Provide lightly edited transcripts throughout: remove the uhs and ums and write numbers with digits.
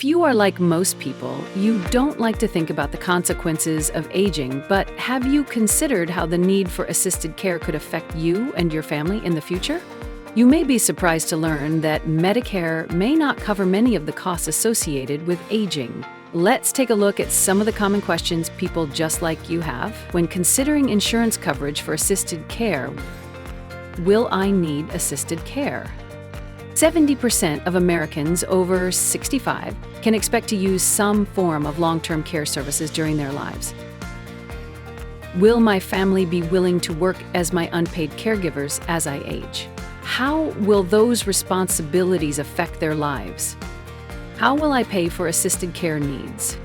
If you are like most people, you don't like to think about the consequences of aging, but have you considered how the need for assisted care could affect you and your family in the future? You may be surprised to learn that Medicare may not cover many of the costs associated with aging. Let's take a look at some of the common questions people just like you have when considering insurance coverage for assisted care. Will I need assisted care? 70% of Americans over 65 can expect to use some form of long-term care services during their lives. Will my family be willing to work as my unpaid caregivers as I age? How will those responsibilities affect their lives? How will I pay for assisted care needs?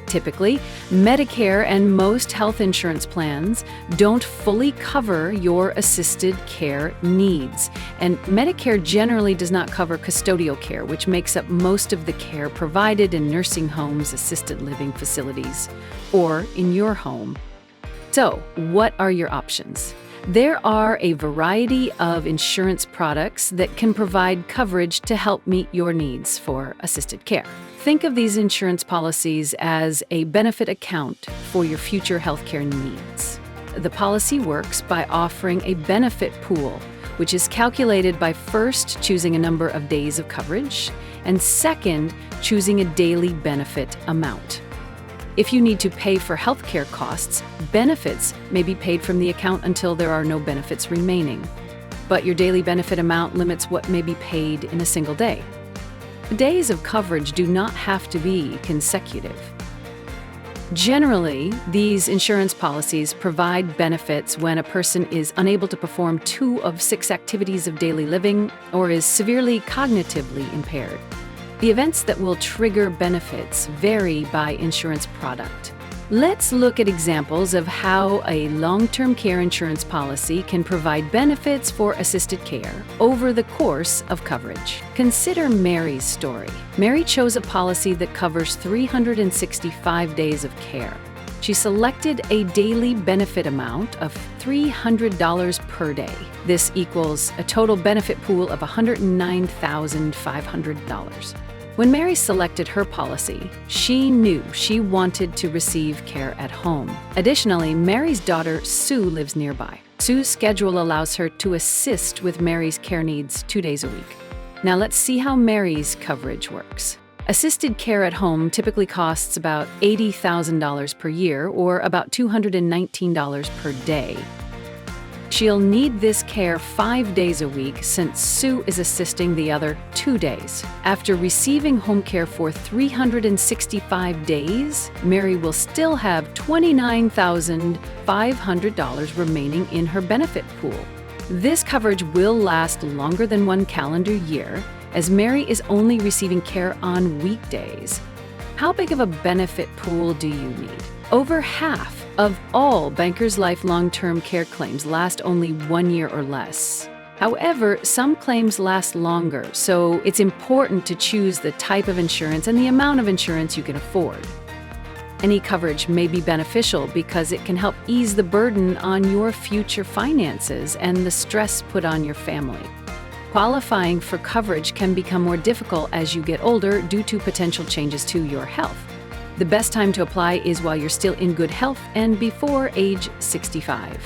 Typically, Medicare and most health insurance plans don't fully cover your assisted care needs, and Medicare generally does not cover custodial care, which makes up most of the care provided in nursing homes, assisted living facilities, or in your home. So, what are your options? There are a variety of insurance products that can provide coverage to help meet your needs for assisted care. Think of these insurance policies as a benefit account for your future healthcare needs. The policy works by offering a benefit pool, which is calculated by first choosing a number of days of coverage and second, choosing a daily benefit amount. If you need to pay for healthcare costs, benefits may be paid from the account until there are no benefits remaining. But your daily benefit amount limits what may be paid in a single day. The days of coverage do not have to be consecutive. Generally, these insurance policies provide benefits when a person is unable to perform 2 of 6 activities of daily living or is severely cognitively impaired. The events that will trigger benefits vary by insurance product. Let's look at examples of how a long-term care insurance policy can provide benefits for assisted care over the course of coverage. Consider Mary's story. Mary chose a policy that covers 365 days of care. She selected a daily benefit amount of $300 per day. This equals a total benefit pool of $109,500. When Mary selected her policy, she knew she wanted to receive care at home. Additionally, Mary's daughter, Sue, lives nearby. Sue's schedule allows her to assist with Mary's care needs 2 days a week. Now let's see how Mary's coverage works. Assisted care at home typically costs about $80,000 per year, or about $219 per day. She'll need this care 5 days a week since Sue is assisting the other 2 days. After receiving home care for 365 days, Mary will still have $29,500 remaining in her benefit pool. This coverage will last longer than 1 calendar year, as Mary is only receiving care on weekdays. How big of a benefit pool do you need? Over half of all Bankers Life long-term care claims last only 1 year or less. However, some claims last longer, so it's important to choose the type of insurance and the amount of insurance you can afford. Any coverage may be beneficial because it can help ease the burden on your future finances and the stress put on your family. Qualifying for coverage can become more difficult as you get older due to potential changes to your health. The best time to apply is while you're still in good health and before age 65.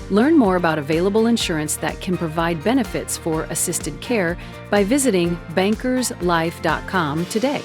Learn more about available insurance that can provide benefits for assisted care by visiting bankerslife.com today.